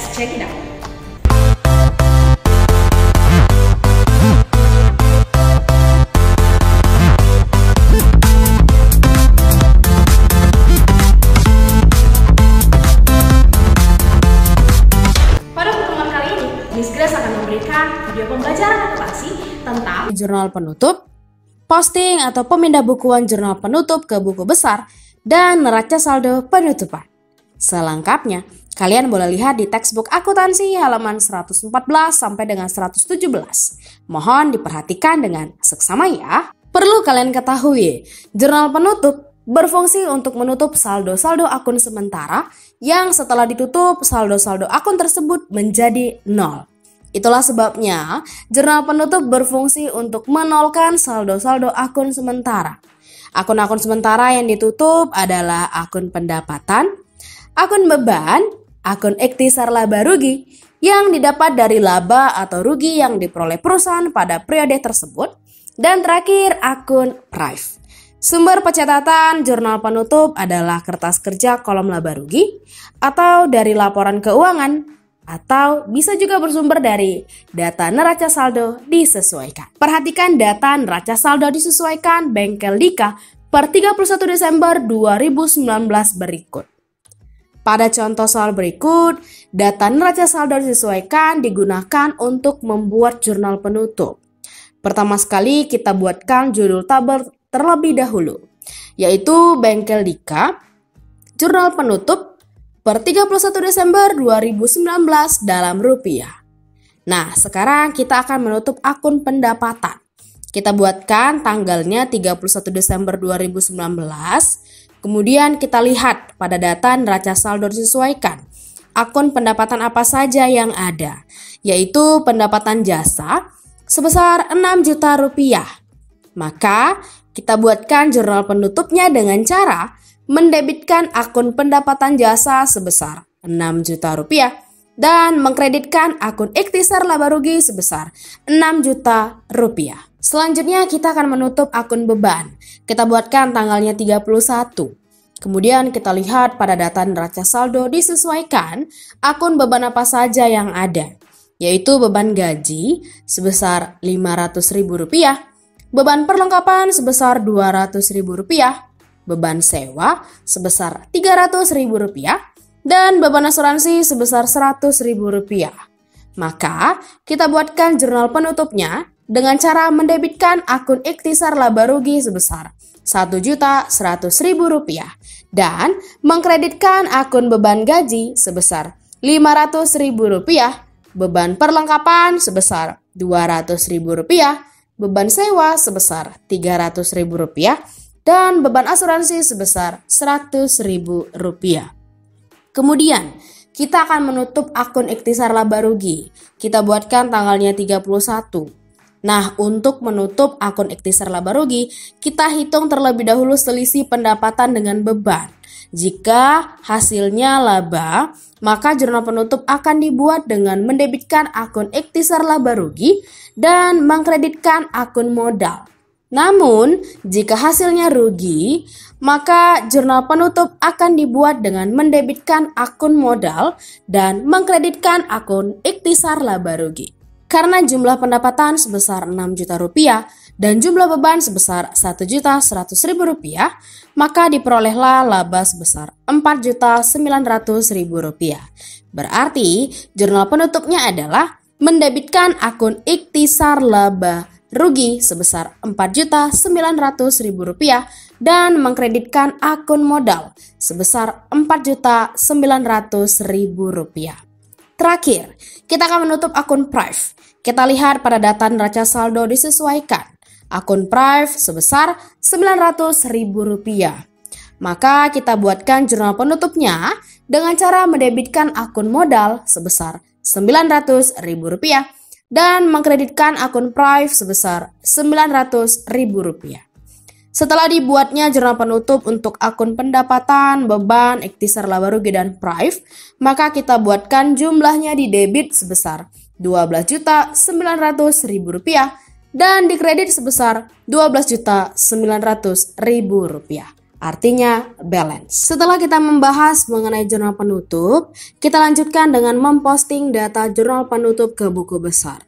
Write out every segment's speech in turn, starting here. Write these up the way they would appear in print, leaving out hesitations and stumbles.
Let's check it out. Pada pertemuan kali ini, Miss Grace akan memberikan video pembelajaran akuntansi tentang jurnal penutup, posting atau pemindah bukuan jurnal penutup ke buku besar, dan neraca saldo penutupan. Selengkapnya, kalian boleh lihat di textbook akuntansi halaman 114 sampai dengan 117. Mohon diperhatikan dengan seksama ya. Perlu kalian ketahui, jurnal penutup berfungsi untuk menutup saldo-saldo akun sementara yang setelah ditutup saldo-saldo akun tersebut menjadi nol. Itulah sebabnya jurnal penutup berfungsi untuk menolkan saldo-saldo akun sementara. Akun-akun sementara yang ditutup adalah akun pendapatan, akun beban, akun ikhtisar laba rugi yang didapat dari laba atau rugi yang diperoleh perusahaan pada periode tersebut, dan terakhir akun PRIV. Sumber pencatatan jurnal penutup adalah kertas kerja kolom laba rugi atau dari laporan keuangan, atau bisa juga bersumber dari data neraca saldo disesuaikan. Perhatikan data neraca saldo disesuaikan Bengkel Dika per 31 Desember 2019 berikut. Pada contoh soal berikut, data neraca saldo disesuaikan digunakan untuk membuat jurnal penutup. Pertama sekali kita buatkan judul tabel terlebih dahulu, yaitu Bengkel Dika, jurnal penutup per 31 Desember 2019 dalam rupiah. Nah, sekarang kita akan menutup akun pendapatan. Kita buatkan tanggalnya 31 Desember 2019. Kemudian kita lihat pada data neraca saldo disesuaikan. Akun pendapatan apa saja yang ada, yaitu pendapatan jasa sebesar 6 juta rupiah. Maka kita buatkan jurnal penutupnya dengan cara mendebitkan akun pendapatan jasa sebesar 6 juta rupiah dan mengkreditkan akun ikhtisar laba rugi sebesar 6 juta rupiah. Selanjutnya kita akan menutup akun beban. Kita buatkan tanggalnya 31. Kemudian kita lihat pada data neraca saldo disesuaikan akun beban apa saja yang ada, yaitu beban gaji sebesar Rp500.000, beban perlengkapan sebesar Rp200.000, beban sewa sebesar Rp300.000, dan beban asuransi sebesar Rp100.000. Maka, kita buatkan jurnal penutupnya dengan cara mendebitkan akun ikhtisar laba rugi sebesar Rp1.100.000 dan mengkreditkan akun beban gaji sebesar Rp500.000, beban perlengkapan sebesar Rp200.000, beban sewa sebesar Rp300.000, dan beban asuransi sebesar Rp100.000. Kemudian, kita akan menutup akun ikhtisar laba rugi. Kita buatkan tanggalnya 31. Nah, untuk menutup akun ikhtisar laba rugi, kita hitung terlebih dahulu selisih pendapatan dengan beban. Jika hasilnya laba, maka jurnal penutup akan dibuat dengan mendebitkan akun ikhtisar laba rugi dan mengkreditkan akun modal. Namun, jika hasilnya rugi, maka jurnal penutup akan dibuat dengan mendebitkan akun modal dan mengkreditkan akun ikhtisar laba rugi. Karena jumlah pendapatan sebesar Rp6 juta dan jumlah beban sebesar Rp1.100.000, maka diperolehlah laba sebesar Rp4.900.000. Berarti, jurnal penutupnya adalah mendebitkan akun ikhtisar laba rugi sebesar Rp4.900.000 dan mengkreditkan akun modal sebesar Rp4.900.000. Terakhir, kita akan menutup akun PRIV. Kita lihat pada data neraca saldo disesuaikan. Akun PRIV sebesar Rp900.000. Maka kita buatkan jurnal penutupnya dengan cara mendebitkan akun modal sebesar Rp900.000 dan mengkreditkan akun PRIV sebesar Rp900.000. Setelah dibuatnya jurnal penutup untuk akun pendapatan, beban, ikhtisar laba rugi, dan PRIV, maka kita buatkan jumlahnya di debit sebesar Rp12.900.000 dan di kredit sebesar Rp12.900.000. artinya balance. Setelah kita membahas mengenai jurnal penutup, kita lanjutkan dengan memposting data jurnal penutup ke buku besar.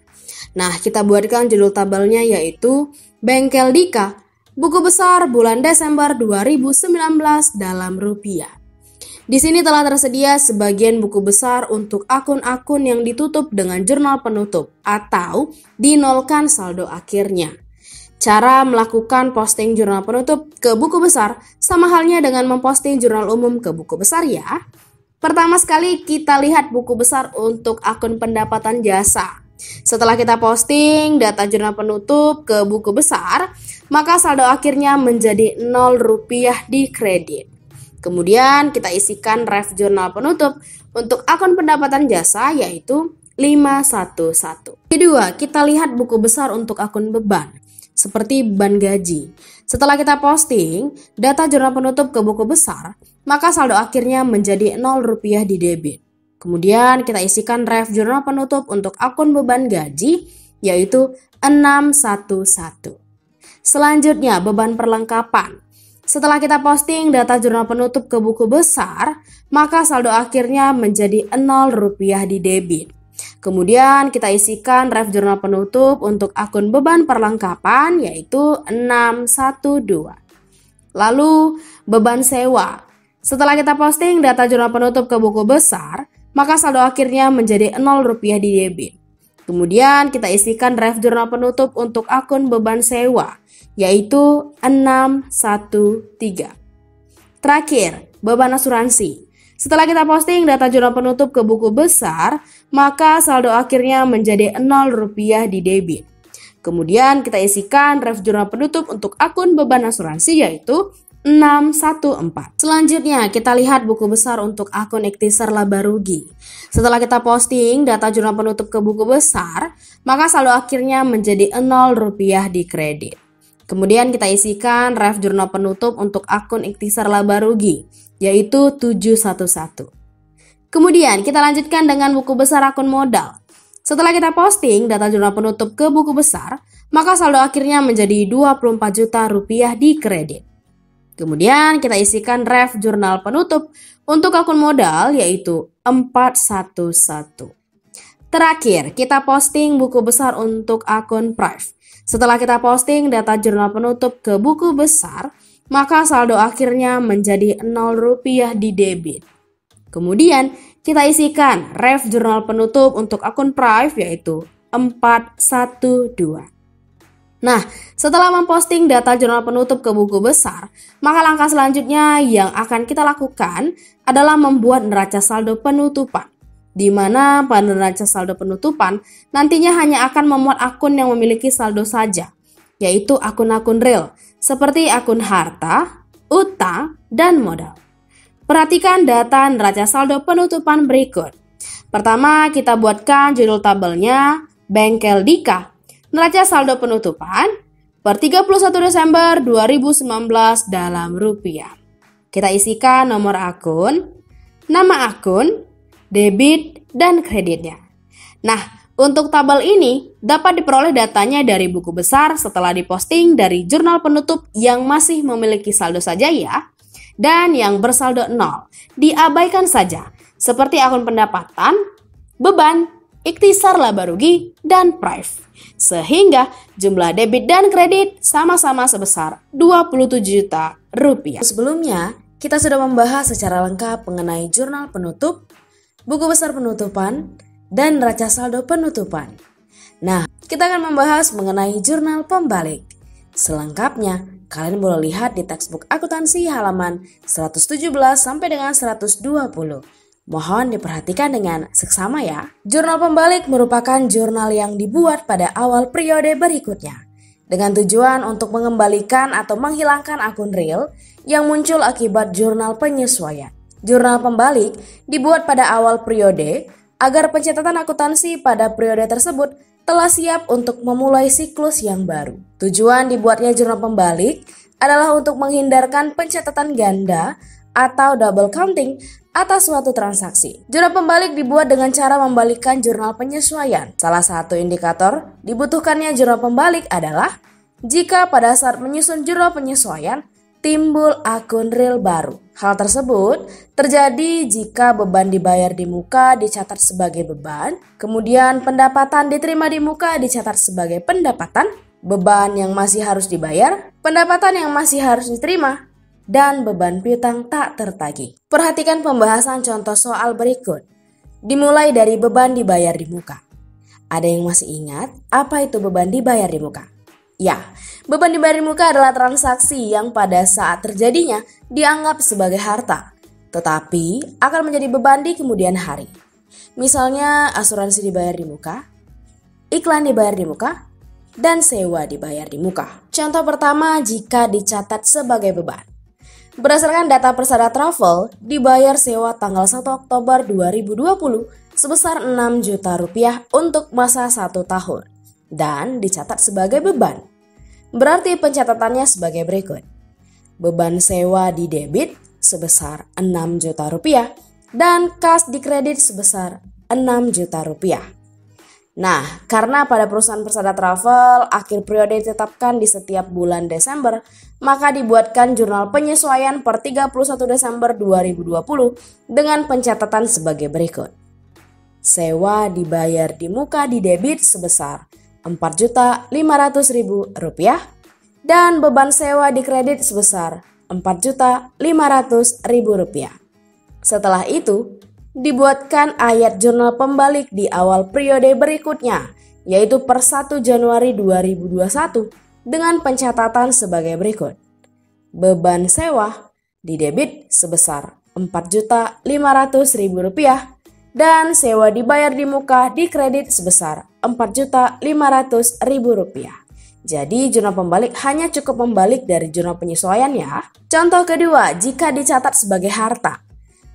Nah, kita buatkan judul tabelnya yaitu Bengkel Dika, buku besar bulan Desember 2019 dalam rupiah. Di sini telah tersedia sebagian buku besar untuk akun-akun yang ditutup dengan jurnal penutup atau dinolkan saldo akhirnya. Cara melakukan posting jurnal penutup ke buku besar sama halnya dengan memposting jurnal umum ke buku besar ya. Pertama sekali kita lihat buku besar untuk akun pendapatan jasa. Setelah kita posting data jurnal penutup ke buku besar, maka saldo akhirnya menjadi 0 rupiah di kredit. Kemudian kita isikan ref jurnal penutup untuk akun pendapatan jasa yaitu 511. Kedua, kita lihat buku besar untuk akun beban, seperti beban gaji. Setelah kita posting data jurnal penutup ke buku besar, maka saldo akhirnya menjadi 0 rupiah di debit. Kemudian kita isikan ref jurnal penutup untuk akun beban gaji yaitu 611. Selanjutnya beban perlengkapan. Setelah kita posting data jurnal penutup ke buku besar, maka saldo akhirnya menjadi 0 rupiah di debit. Kemudian kita isikan ref jurnal penutup untuk akun beban perlengkapan yaitu 612. Lalu beban sewa. Setelah kita posting data jurnal penutup ke buku besar, maka saldo akhirnya menjadi 0 rupiah di debit. Kemudian kita isikan ref jurnal penutup untuk akun beban sewa yaitu 613. Terakhir, beban asuransi. Setelah kita posting data jurnal penutup ke buku besar, maka saldo akhirnya menjadi 0 rupiah di debit. Kemudian kita isikan ref jurnal penutup untuk akun beban asuransi yaitu 614. Selanjutnya kita lihat buku besar untuk akun ikhtisar laba rugi. Setelah kita posting data jurnal penutup ke buku besar, maka saldo akhirnya menjadi 0 rupiah di kredit. Kemudian kita isikan ref jurnal penutup untuk akun ikhtisar laba rugi yaitu 711. Kemudian kita lanjutkan dengan buku besar akun modal. Setelah kita posting data jurnal penutup ke buku besar, maka saldo akhirnya menjadi 24 juta rupiah di kredit. Kemudian kita isikan ref jurnal penutup untuk akun modal yaitu 411. Terakhir, kita posting buku besar untuk akun Prive. Setelah kita posting data jurnal penutup ke buku besar, maka saldo akhirnya menjadi 0 rupiah di debit. Kemudian kita isikan ref jurnal penutup untuk akun Prive yaitu 412. Nah, setelah memposting data jurnal penutup ke buku besar, maka langkah selanjutnya yang akan kita lakukan adalah membuat neraca saldo penutupan, di mana pada neraca saldo penutupan nantinya hanya akan memuat akun yang memiliki saldo saja, yaitu akun-akun real, seperti akun harta, utang, dan modal. Perhatikan data neraca saldo penutupan berikut. Pertama, kita buatkan judul tabelnya Bengkel Dika, neraca saldo penutupan per 31 Desember 2019 dalam rupiah. Kita isikan nomor akun, nama akun, debit, dan kreditnya. Nah, untuk tabel ini dapat diperoleh datanya dari buku besar setelah diposting dari jurnal penutup yang masih memiliki saldo saja ya. Dan yang bersaldo 0 diabaikan saja, seperti akun pendapatan, beban, ikhtisar laba rugi, dan Prive. Sehingga jumlah debit dan kredit sama-sama sebesar 27 juta rupiah. Sebelumnya, kita sudah membahas secara lengkap mengenai jurnal penutup, buku besar penutupan, dan neraca saldo penutupan. Nah, kita akan membahas mengenai jurnal pembalik. Selengkapnya, kalian boleh lihat di textbook akuntansi halaman 117 sampai dengan 120. Mohon diperhatikan dengan seksama ya. Jurnal pembalik merupakan jurnal yang dibuat pada awal periode berikutnya, dengan tujuan untuk mengembalikan atau menghilangkan akun real yang muncul akibat jurnal penyesuaian. Jurnal pembalik dibuat pada awal periode agar pencatatan akuntansi pada periode tersebut telah siap untuk memulai siklus yang baru. Tujuan dibuatnya jurnal pembalik adalah untuk menghindarkan pencatatan ganda atau double counting atas suatu transaksi. Jurnal pembalik dibuat dengan cara membalikkan jurnal penyesuaian. Salah satu indikator dibutuhkannya jurnal pembalik adalah jika pada saat menyusun jurnal penyesuaian timbul akun real baru. Hal tersebut terjadi jika beban dibayar di muka dicatat sebagai beban, kemudian pendapatan diterima di muka dicatat sebagai pendapatan, beban yang masih harus dibayar, pendapatan yang masih harus diterima, dan beban piutang tak tertagih. Perhatikan pembahasan contoh soal berikut. Dimulai dari beban dibayar di muka. Ada yang masih ingat apa itu beban dibayar di muka? Ya, beban dibayar di muka adalah transaksi yang pada saat terjadinya dianggap sebagai harta, tetapi akan menjadi beban di kemudian hari. Misalnya asuransi dibayar di muka, iklan dibayar di muka, dan sewa dibayar di muka. Contoh pertama jika dicatat sebagai beban. Berdasarkan data Persada Travel, dibayar sewa tanggal 1 Oktober 2020 sebesar 6 juta rupiah untuk masa 1 tahun dan dicatat sebagai beban. Berarti pencatatannya sebagai berikut. Beban sewa di debit sebesar 6 juta rupiah dan kas di kredit sebesar 6 juta rupiah. Nah, karena pada perusahaan Persada Travel akhir periode ditetapkan di setiap bulan Desember, maka dibuatkan jurnal penyesuaian per 31 Desember 2020 dengan pencatatan sebagai berikut. Sewa dibayar di muka di debit sebesar Rp4.500.000 dan beban sewa di kredit sebesar Rp4.500.000. Setelah itu, dibuatkan ayat jurnal pembalik di awal periode berikutnya, yaitu per 1 Januari 2021 dengan pencatatan sebagai berikut. Beban sewa di debit sebesar Rp4.500.000 dan sewa dibayar di muka di kredit sebesar Rp4.500.000. Jadi jurnal pembalik hanya cukup membalik dari jurnal penyesuaian ya. Contoh kedua, jika dicatat sebagai harta.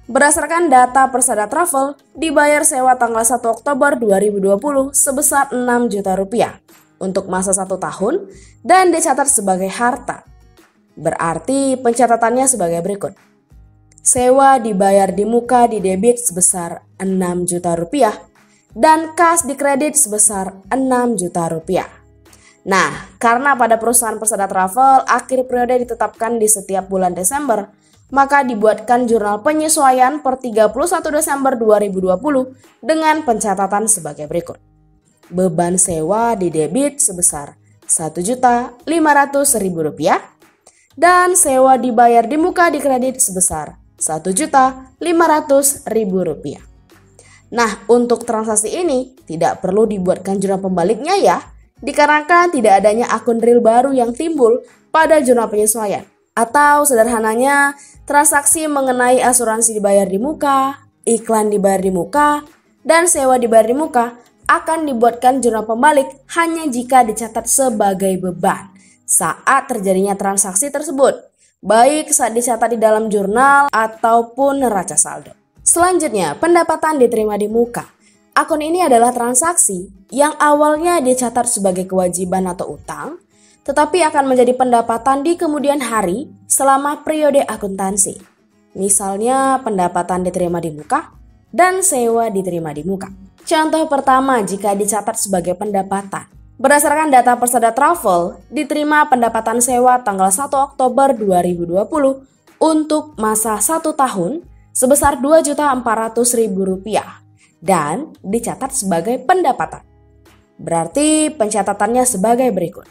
Berdasarkan data Persada Travel, dibayar sewa tanggal 1 Oktober 2020 sebesar 6 juta rupiah untuk masa 1 tahun dan dicatat sebagai harta. Berarti pencatatannya sebagai berikut. Sewa dibayar di muka di debit sebesar 6 juta rupiah dan kas di kredit sebesar 6 juta rupiah. Nah, karena pada perusahaan Persada Travel akhir periode ditetapkan di setiap bulan Desember, maka dibuatkan jurnal penyesuaian per 31 Desember 2020 dengan pencatatan sebagai berikut. Beban sewa di debit sebesar Rp1.500.000 dan sewa dibayar di muka di kredit sebesar Rp1.500.000. Nah, untuk transaksi ini tidak perlu dibuatkan jurnal pembaliknya ya, dikarenakan tidak adanya akun real baru yang timbul pada jurnal penyesuaian. Atau sederhananya, transaksi mengenai asuransi dibayar di muka, iklan dibayar di muka, dan sewa dibayar di muka akan dibuatkan jurnal pembalik hanya jika dicatat sebagai beban saat terjadinya transaksi tersebut, baik saat dicatat di dalam jurnal ataupun neraca saldo. Selanjutnya, pendapatan diterima di muka. Akun ini adalah transaksi yang awalnya dicatat sebagai kewajiban atau utang, tetapi akan menjadi pendapatan di kemudian hari selama periode akuntansi. Misalnya pendapatan diterima di muka dan sewa diterima di muka. Contoh pertama jika dicatat sebagai pendapatan. Berdasarkan data Persada Travel, diterima pendapatan sewa tanggal 1 Oktober 2020 untuk masa 1 tahun sebesar Rp2.400.000 dan dicatat sebagai pendapatan. Berarti pencatatannya sebagai berikut.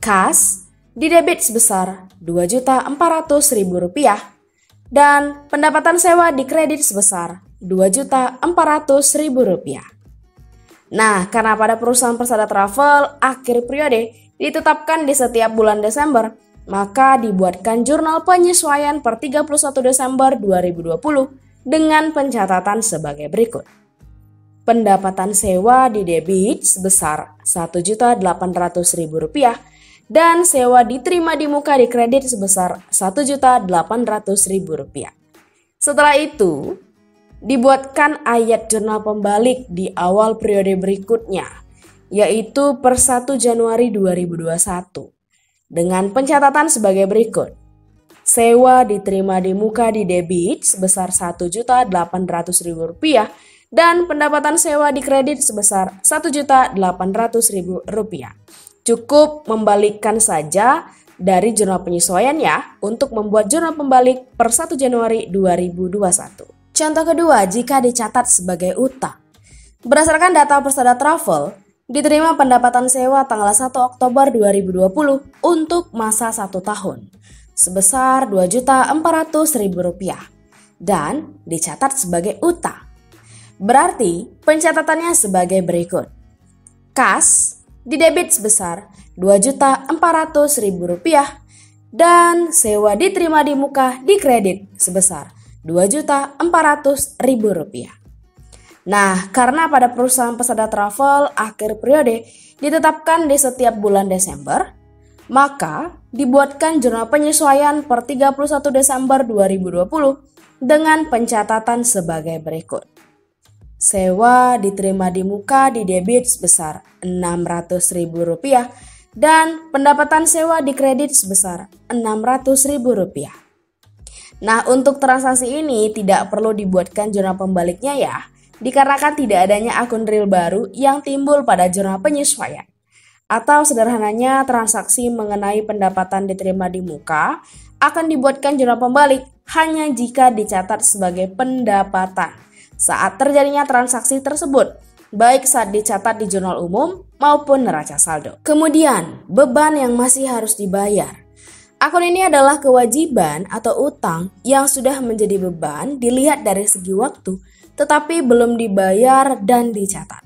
Kas di debit sebesar Rp2.400.000 dan pendapatan sewa di kredit sebesar Rp2.400.000. Nah, karena pada perusahaan Persada Travel akhir periode ditetapkan di setiap bulan Desember, maka dibuatkan jurnal penyesuaian per 31 Desember 2020 dengan pencatatan sebagai berikut. Pendapatan sewa di debit sebesar Rp1.800.000 dan sewa diterima di muka di kredit sebesar Rp1.800.000. Setelah itu, dibuatkan ayat jurnal pembalik di awal periode berikutnya, yaitu per 1 Januari 2021, dengan pencatatan sebagai berikut. Sewa diterima di muka di debit sebesar Rp1.800.000 dan pendapatan sewa di kredit sebesar Rp1.800.000. Cukup membalikkan saja dari jurnal penyesuaian ya untuk membuat jurnal pembalik per 1 Januari 2021. Contoh kedua, jika dicatat sebagai utang. Berdasarkan data Persada Travel, diterima pendapatan sewa tanggal 1 Oktober 2020 untuk masa 1 tahun sebesar Rp2.400.000 dan dicatat sebagai utang. Berarti pencatatannya sebagai berikut. Kas didebit sebesar Rp2.400.000 dan sewa diterima di muka dikredit sebesar Rp2.400.000. Nah, karena pada perusahaan Persada Travel akhir periode ditetapkan di setiap bulan Desember, maka dibuatkan jurnal penyesuaian per 31 Desember 2020 dengan pencatatan sebagai berikut. Sewa diterima di muka didebit sebesar Rp600.000 dan pendapatan sewa dikredit sebesar Rp600.000. Nah, untuk transaksi ini tidak perlu dibuatkan jurnal pembaliknya ya, dikarenakan tidak adanya akun real baru yang timbul pada jurnal penyesuaian. Atau sederhananya transaksi mengenai pendapatan diterima di muka akan dibuatkan jurnal pembalik hanya jika dicatat sebagai pendapatan saat terjadinya transaksi tersebut, baik saat dicatat di jurnal umum maupun neraca saldo. Kemudian, beban yang masih harus dibayar. Akun ini adalah kewajiban atau utang yang sudah menjadi beban dilihat dari segi waktu, tetapi belum dibayar dan dicatat.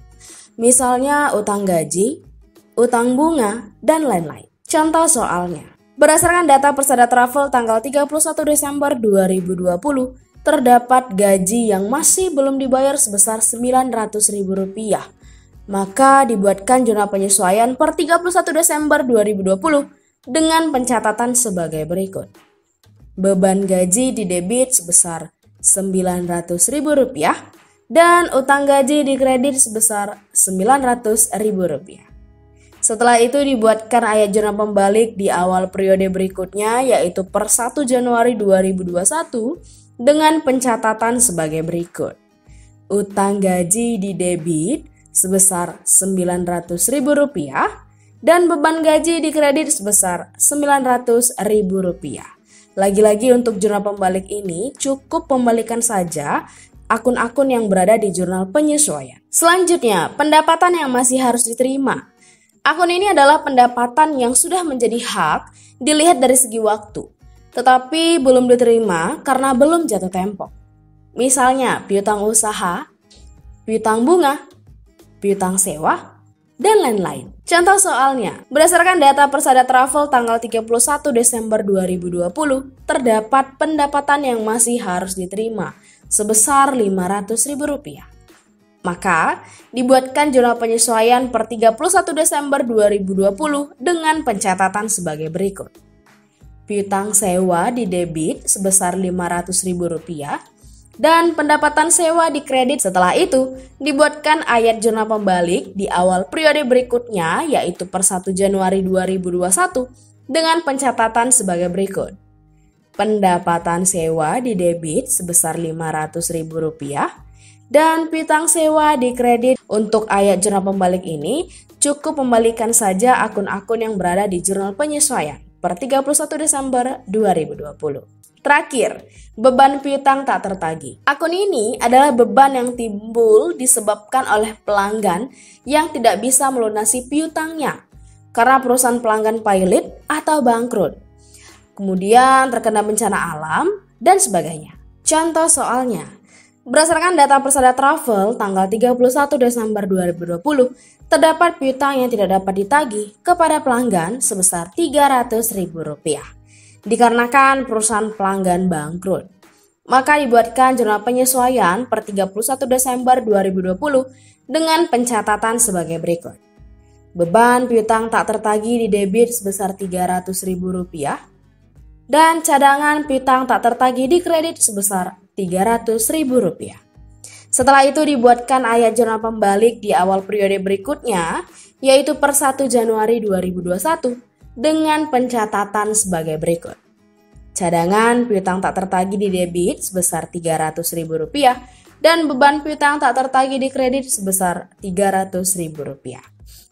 Misalnya utang gaji, utang bunga, dan lain-lain. Contoh soalnya. Berdasarkan data Persada Travel tanggal 31 Desember 2020, terdapat gaji yang masih belum dibayar sebesar Rp900.000. Maka dibuatkan jurnal penyesuaian per 31 Desember 2020 dengan pencatatan sebagai berikut. Beban gaji didebit sebesar Rp900.000 dan utang gaji dikredit sebesar Rp900.000. Setelah itu dibuatkan ayat jurnal pembalik di awal periode berikutnya yaitu per 1 Januari 2021 dengan pencatatan sebagai berikut. Utang gaji didebit sebesar Rp900.000 dan beban gaji dikredit sebesar Rp900.000. Lagi-lagi untuk jurnal pembalik ini cukup pembalikan saja akun-akun yang berada di jurnal penyesuaian. Selanjutnya, pendapatan yang masih harus diterima. Akun ini adalah pendapatan yang sudah menjadi hak dilihat dari segi waktu, tetapi belum diterima karena belum jatuh tempo. Misalnya piutang usaha, piutang bunga, piutang sewa, dan lain-lain. Contoh soalnya, berdasarkan data Persada Travel tanggal 31 Desember 2020, terdapat pendapatan yang masih harus diterima sebesar Rp500.000. Maka, dibuatkan jurnal penyesuaian per 31 Desember 2020 dengan pencatatan sebagai berikut. Piutang sewa didebit sebesar Rp500.000 dan pendapatan sewa dikredit. Setelah itu, dibuatkan ayat jurnal pembalik di awal periode berikutnya yaitu per 1 Januari 2021 dengan pencatatan sebagai berikut. Pendapatan sewa didebit sebesar Rp500.000 dan piutang sewa dikredit. Untuk ayat jurnal pembalik ini cukup membalikan saja akun-akun yang berada di jurnal penyesuaian per 31 Desember 2020. Terakhir, beban piutang tak tertagih. Akun ini adalah beban yang timbul disebabkan oleh pelanggan yang tidak bisa melunasi piutangnya karena perusahaan pelanggan pailit atau bangkrut, kemudian terkena bencana alam, dan sebagainya. Contoh soalnya, berdasarkan data Persada Travel tanggal 31 Desember 2020, terdapat piutang yang tidak dapat ditagih kepada pelanggan sebesar Rp300.000 dikarenakan perusahaan pelanggan bangkrut. Maka dibuatkan jurnal penyesuaian per 31 Desember 2020 dengan pencatatan sebagai berikut. Beban piutang tak tertagih didebit sebesar Rp300.000 dan cadangan piutang tak tertagih dikredit sebesar Rp300.000. Setelah itu dibuatkan ayat jurnal pembalik di awal periode berikutnya, yaitu per 1 Januari 2021 dengan pencatatan sebagai berikut. Cadangan piutang tak tertagih didebit sebesar Rp300.000 dan beban piutang tak tertagih dikredit sebesar Rp300.000.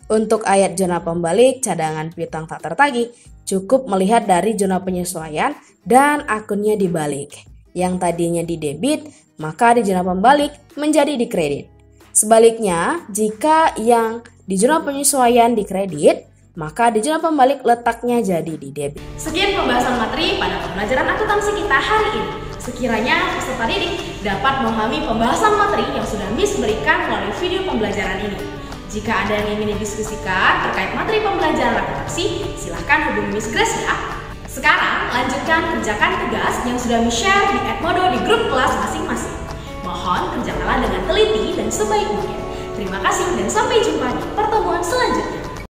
Untuk ayat jurnal pembalik cadangan piutang tak tertagih cukup melihat dari zona penyesuaian dan akunnya dibalik. Yang tadinya di debit, maka di zona pembalik menjadi di kredit. Sebaliknya, jika yang di zona penyesuaian di kredit, maka di zona pembalik letaknya jadi di debit. Sekian pembahasan materi pada pembelajaran akuntansi kita hari ini. Sekiranya peserta didik dapat memahami pembahasan materi yang sudah Miss berikan melalui video pembelajaran ini. Jika ada yang ingin didiskusikan terkait materi pembelajaran akuntansi, silahkan hubungi Miss Grace ya. Sekarang lanjutkan kerjakan tugas yang sudah Miss share di Edmodo di grup kelas masing-masing. Mohon kerjakanlah dengan teliti dan sebaik mungkin. Terima kasih dan sampai jumpa di pertemuan selanjutnya.